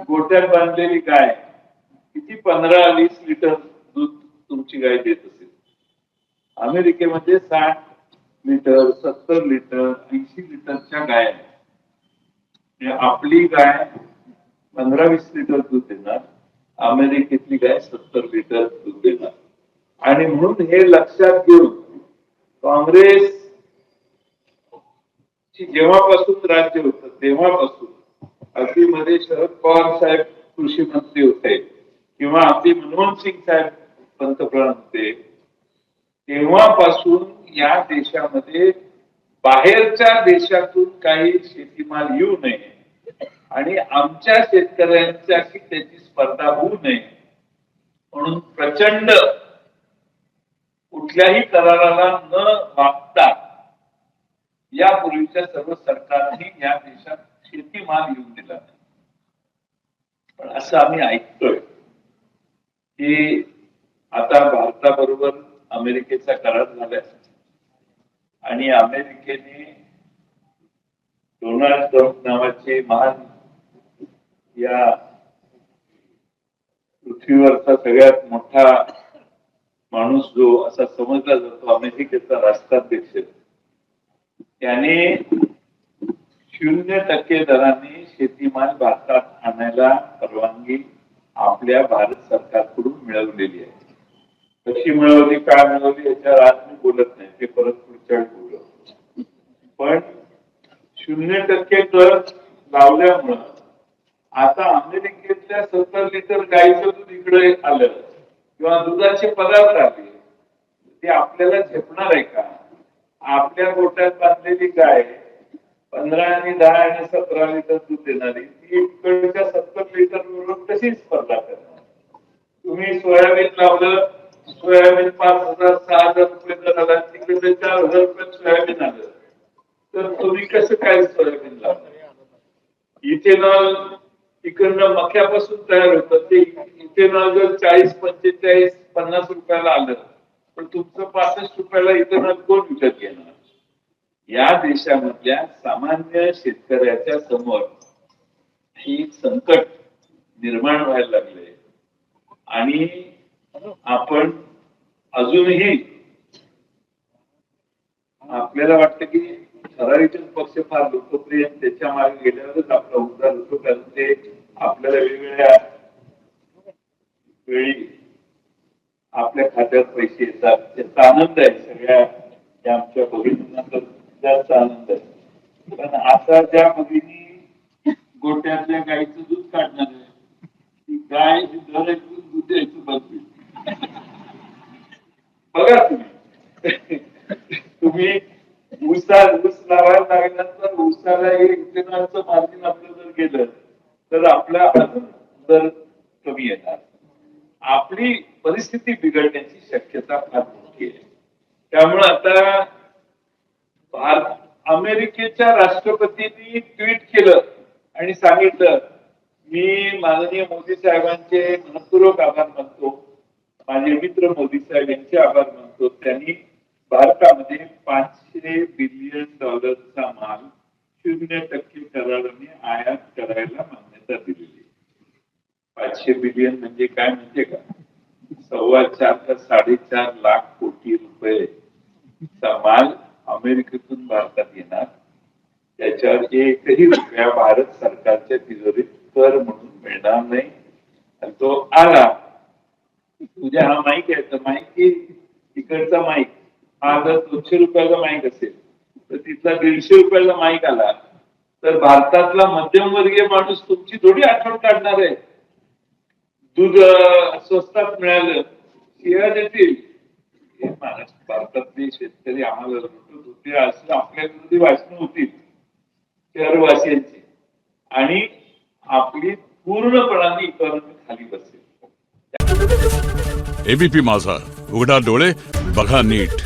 गोठ्यात बांधलेली गाय किती 15-20 लिटर दूध तुमची गाय देत असेल. अमेरिकेमध्ये 60 लिटर, 70 लिटर, 80 लिटरच्या गाय आहेत. आपली गाय 15-20 लिटर दूध देणार, अमेरिकेतली गाय 70 लिटर दूध देणार. आणि म्हणून हे लक्षात घेऊन काँग्रेस जेव्हापासून राज्य होतं तेव्हापासून अगदी मध्ये शरद पवार साहेब कृषी मंत्री होते किंवा अगदी मनमोहन सिंग साहेब पंतप्रधान होते, तेव्हापासून या देशामध्ये बाहेरच्या देशातून काही शेतीमाल येऊ नये आणि आमच्या शेतकऱ्यांच्याशी त्याची स्पर्धा होऊ नये म्हणून प्रचंड कुठल्याही कराराला न वागता यापूर्वीच्या सर्व सरकारने या देशात शेतीमाल येऊन दिला नाही. पण असं आम्ही ऐकतोय की आता भारताबरोबर अमेरिकेचा करार झालाय आणि अमेरिकेने डोनाल्ड ट्रम्प नावाचे महान या पृथ्वीवरचा सगळ्यात मोठा माणूस जो असा समजला जातो अमेरिकेचा राष्ट्राध्यक्ष, त्याने 0% दराने शेतीमाल भारतात आणायला परवानगी आपल्या भारत सरकारकडून मिळवलेली आहे. कशी मिळवली, काय मिळवली याच्यावर आज मी बोलत नाही, ते परत पुढच्या वेळी बोलू. पण 0% कर लावल्यामुळं आता अमेरिकेतल्या 70 लिटर गाईचं दूध इकडे आलं किंवा दुधाचे पदार्थ आले, ते आपल्याला झेपणार आहे का? आपल्या गोठ्यात बांधलेली गाय 15 आणि 10 आणि 17 लिटर दूध देणारी ती इकडच्या 70 लिटर बरोबर कशी स्पर्धा करणार? तुम्ही सोयाबीन लावलं, सोयाबीन 5,000-6,000 रुपये दराला, तिकडे 4,000 रुपये सोयाबीन आलं, तर तुम्ही कसं काय सोयाबीन लावणार? इथेनॉल तिकडनं मक्यापासून तयार होतं, ते इथेनॉल जर 40, 45, 50 रुपयाला आलं पण तुमचं 65 रुपयाला इथेनॉल कोण विकत घेणार? या देशामधल्या सामान्य शेतकऱ्याच्या समोर ही संकट निर्माण व्हायला लागले आणि आपण अजूनही आपल्याला वाटतं की ठराविक पक्ष फार लोकप्रिय, त्याच्या मागे गेल्यावरच आपला उद्धार होतो, कारण ते आपल्याला वेगवेगळ्या वेळी आपल्या खात्यात पैसे येतात, त्याचा आनंद आहे. सगळ्या आमच्या भगिनींना तर जास्त आनंद आहे. पण आता ज्या भगिनी गोट्यातल्या गाईचं दूध काढणार आहे, ती गाय दर ऐकून दूध द्यायचं बंद. बघा तुम्ही ऊस लावायला लागल्यानंतर ऊसाला इथेनॉलचं मार्जिन आपलं जर गेलं तर आपला अजून दर कमी येणार. आपली परिस्थिती बिघडण्याची शक्यता फार मोठी आहे. त्यामुळे आता अमेरिकेच्या राष्ट्रपतींनी ट्विट केलं आणि सांगितलं, मी माननीय मोदी साहेबांचे मनपूर्वक आभार मानतो, माझे मित्र मोदी साहेब यांचे आभार मानतो. त्यांनी भारतामध्ये $500 बिलियन माल 0% कराराने आयात करायला मान्यता दिलेली. 500 बिलियन म्हणजे काय माहितीये का? 4.25 ते 4.5 लाख कोटी रुपये माल अमेरिकेतून भारतात येणार. त्याच्यावर एकही रुपया भारत सरकारच्या तिजोरीत कर म्हणून मिळणार नाही. आणि तो आला, तुझ्या हा माईक आहे तर माईक तिकडचा माईक हा जर 200 रुपयाचा माईक असेल तर तिथला 150 रुपयाचा माईक आला तर भारतातला मध्यमवर्गीय माणूस तुमची थोडी आठवण काढणार आहे. दूध स्वस्तात मिळालं, शिव्या देतील. हे महाराष्ट्र भारतातले शेतकरी आम्हाला लुटत होते असं आपल्या विरोधी भाषणं होतील शहरवासियांची आणि आपली पूर्णपणाने इकॉनॉमी खाली बसेल. एबीपी माझा, उघडा डोळे बघा नीट.